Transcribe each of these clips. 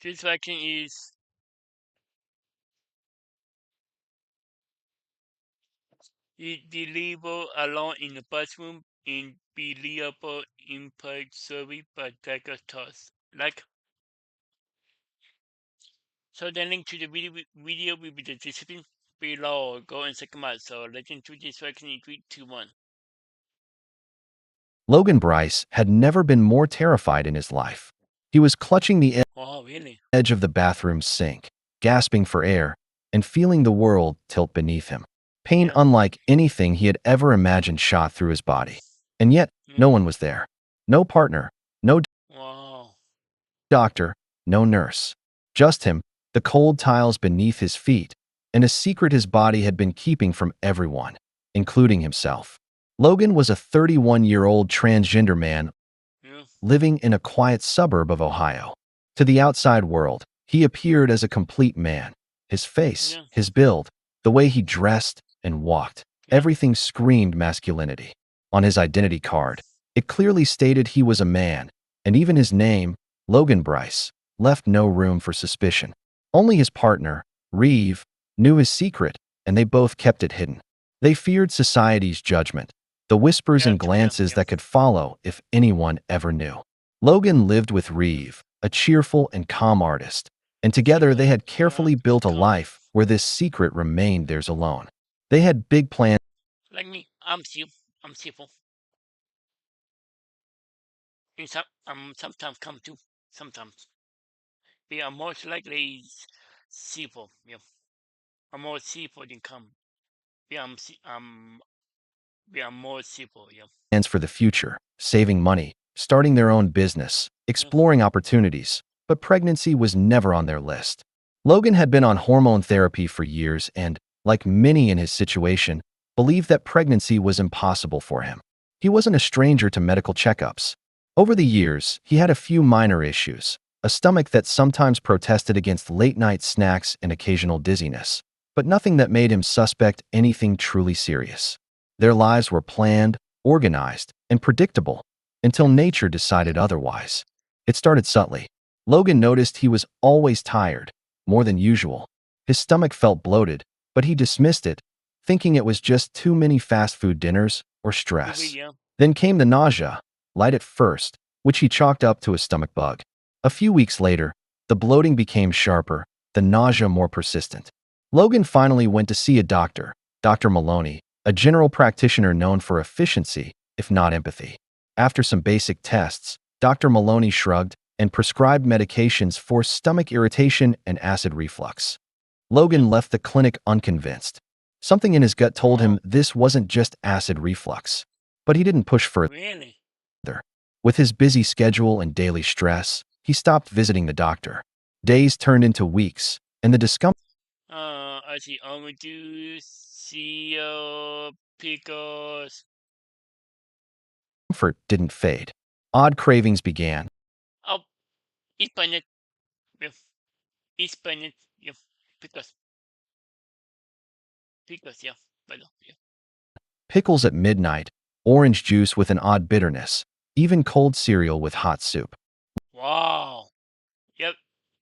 This vaccine is delivered alone in the bathroom in believable MPreg survey by Dagger Toss. Like, so the link to the video will be the description below. Go and check them out. So let's into this vaccine in 3, 2, 1. Logan Bryce had never been more terrified in his life. He was clutching the Oh, really? edge of the bathroom sink, gasping for air, and feeling the world tilt beneath him. Pain Yeah. unlike anything he had ever imagined shot through his body. And yet, no one was there. No partner, no Wow. doctor, no nurse. Just him, the cold tiles beneath his feet, and a secret his body had been keeping from everyone, including himself. Logan was a 31-year-old transgender man Yeah. living in a quiet suburb of Ohio. To the outside world, he appeared as a complete man. His face, Yeah. his build, the way he dressed and walked, Yeah. everything screamed masculinity. On his identity card, it clearly stated he was a man, and even his name, Logan Bryce, left no room for suspicion. Only his partner, Reeve, knew his secret, and they both kept it hidden. They feared society's judgment, the whispers Yeah. and True. Yeah. glances Yeah. that could follow if anyone ever knew. Logan lived with Reeve, a cheerful and calm artist, and together they had carefully built a life where this secret remained theirs alone. They had big plans. Like me, I'm simple. And sometimes come too. Sometimes. We are most likely simple. Yeah. I'm more simple than come. Yeah. We are more simple. Yeah. Plans for the future, saving money, starting their own business, Yeah. exploring opportunities, but pregnancy was never on their list. Logan had been on hormone therapy for years and, like many in his situation, believed that pregnancy was impossible for him. He wasn't a stranger to medical checkups. Over the years, he had a few minor issues, a stomach that sometimes protested against late-night snacks and occasional dizziness, but nothing that made him suspect anything truly serious. Their lives were planned, organized, and predictable until nature decided otherwise. It started subtly. Logan noticed he was always tired, more than usual. His stomach felt bloated, but he dismissed it, thinking it was just too many fast food dinners or stress. Yeah. Then came the nausea, light at first, which he chalked up to a stomach bug. A few weeks later, the bloating became sharper, the nausea more persistent. Logan finally went to see a doctor, Dr. Maloney, a general practitioner known for efficiency, if not empathy. After some basic tests, Dr. Maloney shrugged and prescribed medications for stomach irritation and acid reflux. Logan left the clinic unconvinced. Something in his gut told him this wasn't just acid reflux. But he didn't push further. Really? With his busy schedule and daily stress, he stopped visiting the doctor. Days turned into weeks, and the discomfort I see. Do see pickles. didn't fade. Odd cravings began. Oh, eat planet. Yeah. Eat planet. Yeah. Pickles. Pickles. Yeah. Yeah. Pickles at midnight, orange juice with an odd bitterness, even cold cereal with hot soup. Wow. Yep.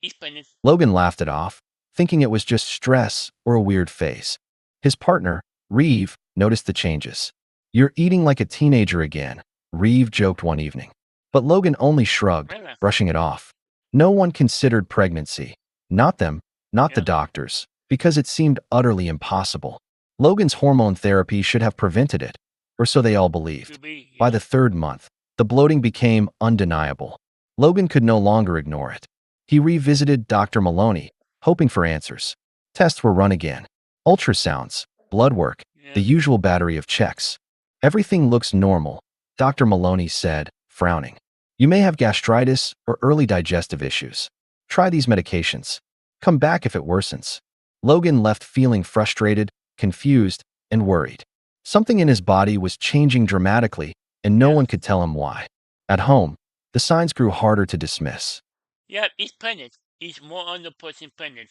Eat planet. Logan laughed it off, thinking it was just stress or a weird phase. His partner, Reeve, noticed the changes. "You're eating like a teenager again," Reeve joked one evening. But Logan only shrugged, Really? brushing it off. No one considered pregnancy. Not them, not the Yeah. doctors, because it seemed utterly impossible. Logan's hormone therapy should have prevented it, or so they all believed. Could be. By Yeah. the third month, the bloating became undeniable. Logan could no longer ignore it. He revisited Dr. Maloney, hoping for answers. Tests were run again. Ultrasounds, blood work, the Yeah. usual battery of checks. "Everything looks normal," Dr. Maloney said, frowning. "You may have gastritis or early digestive issues. Try these medications. Come back if it worsens." Logan left feeling frustrated, confused, and worried. Something in his body was changing dramatically, and no Yeah. one could tell him why. At home, the signs grew harder to dismiss. Yeah. Each planet is more on the person planet.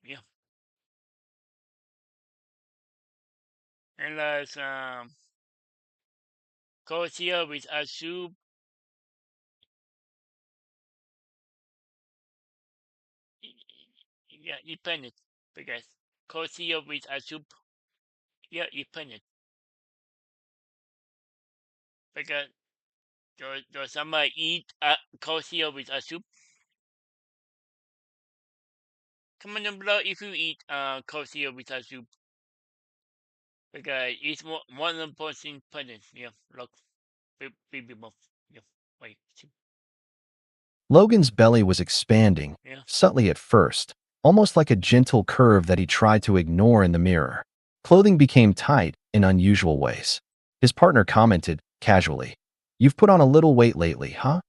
Yeah. And like Corsia with a soup. Yeah, eat peanut. Because cold cereal with a soup. Yeah, eat peanut. Because does somebody eat cold cereal with a soup? Comment down below if you eat cold cereal with a soup. Because it's more than person peanut. Yeah, look. Baby buff. Yeah, wait. Logan's belly was expanding, Yeah. subtly at first, almost like a gentle curve that he tried to ignore in the mirror. Clothing became tight in unusual ways. His partner commented, casually, "You've put on a little weight lately, huh?"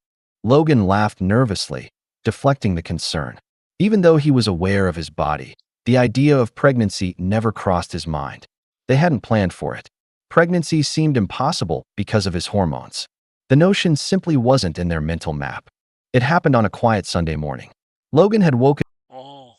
Logan laughed nervously, deflecting the concern. Even though he was aware of his body, the idea of pregnancy never crossed his mind. They hadn't planned for it. Pregnancy seemed impossible because of his hormones. The notion simply wasn't in their mental map. It happened on a quiet Sunday morning. Logan had woken Oh.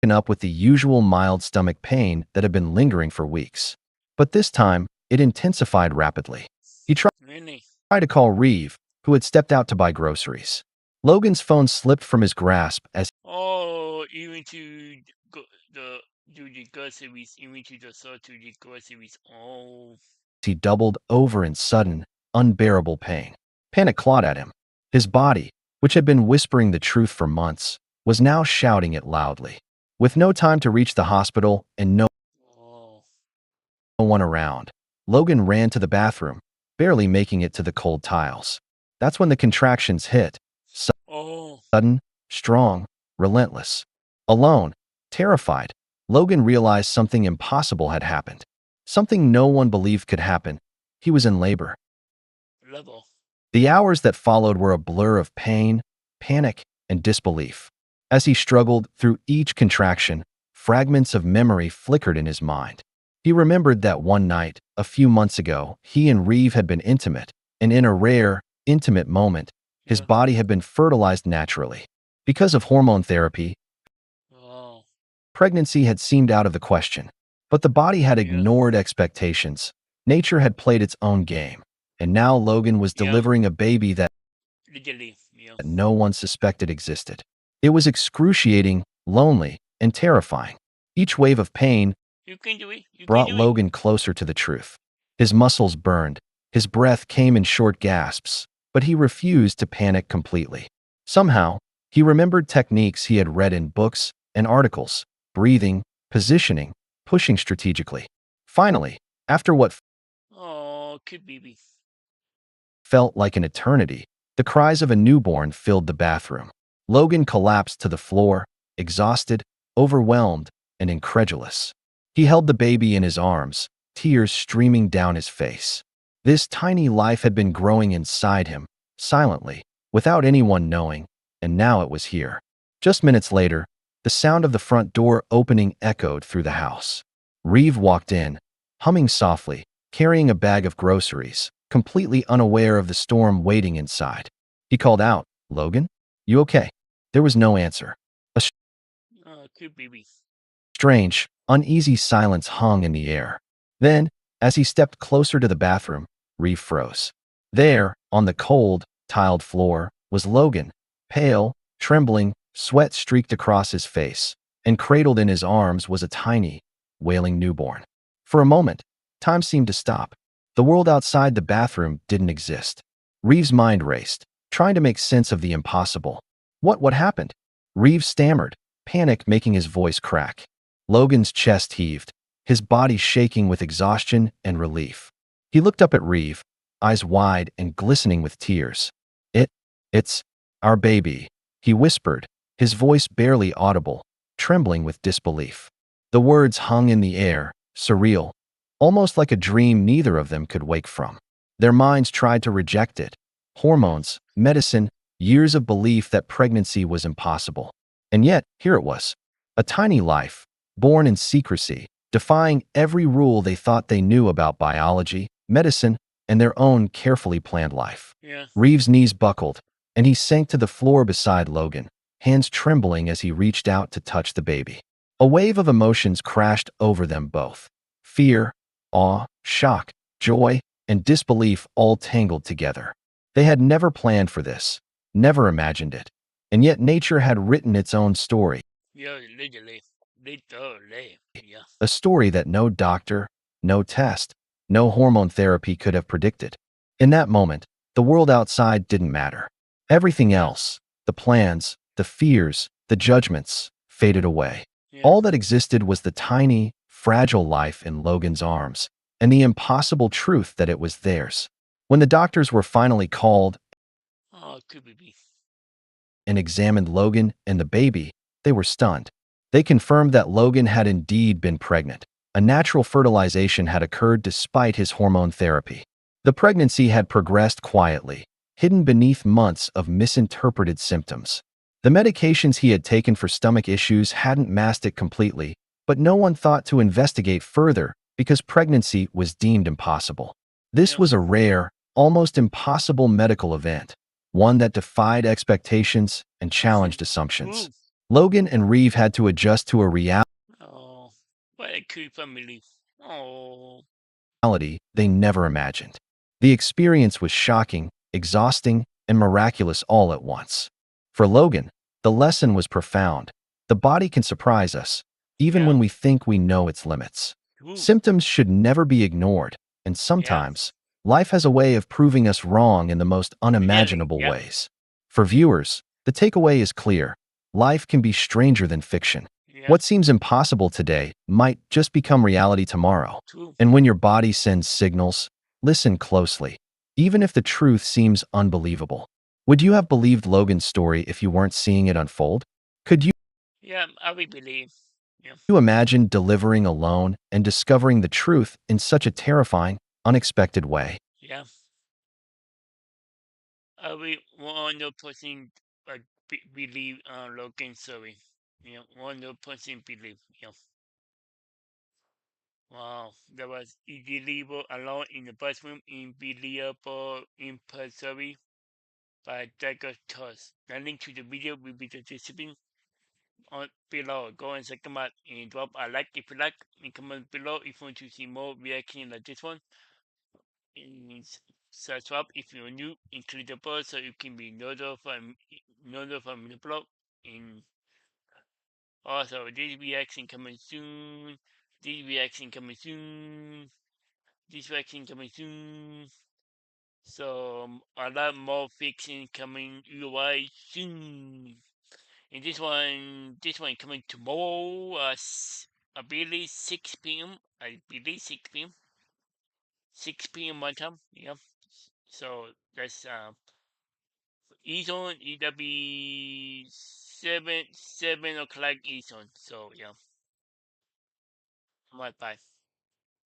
up with the usual mild stomach pain that had been lingering for weeks. But this time, it intensified rapidly. He Really? tried to call Reeve, who had stepped out to buy groceries. Logan's phone slipped from his grasp as Oh, even to go the do the groceries, even to the store to the groceries. Oh. he doubled over in sudden, unbearable pain. Panic clawed at him. His body, which had been whispering the truth for months, was now shouting it loudly. With no time to reach the hospital and no Oh. one around, Logan ran to the bathroom, barely making it to the cold tiles. That's when the contractions hit. Oh. Sudden, strong, relentless. Alone, terrified, Logan realized something impossible had happened. Something no one believed could happen. He was in labor. Level. The hours that followed were a blur of pain, panic, and disbelief. As he struggled through each contraction, fragments of memory flickered in his mind. He remembered that one night, a few months ago, he and Reeve had been intimate, and in a rare, intimate moment, his Yeah. body had been fertilized naturally. Because of hormone therapy, Oh. pregnancy had seemed out of the question. But the body had Yeah. ignored expectations. Nature had played its own game. And now Logan was Yeah. delivering a baby that Literally. Yeah. no one suspected existed. It was excruciating, lonely, and terrifying. Each wave of pain You can do it. You can brought do it. Logan closer to the truth. His muscles burned, his breath came in short gasps, but he refused to panic completely. Somehow, he remembered techniques he had read in books and articles: breathing, positioning, pushing strategically. Finally, after what Oh, cute baby. felt like an eternity, the cries of a newborn filled the bathroom. Logan collapsed to the floor, exhausted, overwhelmed, and incredulous. He held the baby in his arms, tears streaming down his face. This tiny life had been growing inside him, silently, without anyone knowing, and now it was here. Just minutes later, the sound of the front door opening echoed through the house. Reeve walked in, humming softly, carrying a bag of groceries, completely unaware of the storm waiting inside. He called out, "Logan? You okay?" There was no answer. A Oh, cute baby. strange, uneasy silence hung in the air. Then, as he stepped closer to the bathroom, Reeve froze. There, on the cold, tiled floor, was Logan, pale, trembling, sweat streaked across his face, and cradled in his arms was a tiny, wailing newborn. For a moment, time seemed to stop. The world outside the bathroom didn't exist. Reeve's mind raced, trying to make sense of the impossible. What happened? Reeve stammered, panic making his voice crack. Logan's chest heaved, his body shaking with exhaustion and relief. He looked up at Reeve, eyes wide and glistening with tears. It's our baby," he whispered, his voice barely audible, trembling with disbelief. The words hung in the air, surreal, almost like a dream neither of them could wake from. Their minds tried to reject it. Hormones, medicine, years of belief that pregnancy was impossible. And yet, here it was. A tiny life, born in secrecy, defying every rule they thought they knew about biology, medicine, and their own carefully planned life. Yeah. Reeve's knees buckled, and he sank to the floor beside Logan, hands trembling as he reached out to touch the baby. A wave of emotions crashed over them both. Fear, awe, shock, joy, and disbelief all tangled together. They had never planned for this, never imagined it. And yet nature had written its own story, Yeah, literally. Literally. Yeah. a story that no doctor, no test, no hormone therapy could have predicted. In that moment, the world outside didn't matter. Everything Yeah. else, the plans, the fears, the judgments, faded away. Yeah. All that existed was the tiny, fragile life in Logan's arms, and the impossible truth that it was theirs. When the doctors were finally called Oh, could be. and examined Logan and the baby, they were stunned. They confirmed that Logan had indeed been pregnant. A natural fertilization had occurred despite his hormone therapy. The pregnancy had progressed quietly, hidden beneath months of misinterpreted symptoms. The medications he had taken for stomach issues hadn't masked it completely, but no one thought to investigate further because pregnancy was deemed impossible. This Yeah. was a rare, almost impossible medical event, one that defied expectations and challenged assumptions. True. Logan and Reeve had to adjust to a Oh, what a cute family. Oh, reality they never imagined. The experience was shocking, exhausting, and miraculous all at once. For Logan, the lesson was profound. The body can surprise us, even yeah. when we think we know its limits. True. Symptoms should never be ignored, and Yeah. sometimes, life has a way of proving us wrong in the most Really. unimaginable Yeah. ways. For viewers, the takeaway is clear. Life can be stranger than fiction. Yeah. What seems impossible today might just become reality tomorrow. True. And when your body sends signals, listen closely, even if the truth seems unbelievable. Would you have believed Logan's story if you weren't seeing it unfold? Could Yeah, I will believe. Yeah. you imagine delivering alone and discovering the truth in such a terrifying, unexpected way? Yeah. I will 100% believe Logan story. Yeah, 100% believe. Yeah. Wow, that was illegal alone in the bathroom in believable impossible by Dagger Toss. The link to the video will be the description on below. Go and check them out and drop a like if you like. And comment below if you want to see more reaction like this one. And subscribe if you're new and click the bell so you can be notified from the blog. And also this reaction coming soon. This reaction coming soon. This reaction coming soon. So a lot more fiction coming your way soon. And this one coming tomorrow. I believe 6 p.m. I believe 6 p.m. 6 p.m. my time. Yeah. So that's Eastern. It'll be 7 o'clock Eastern. So yeah. Bye bye.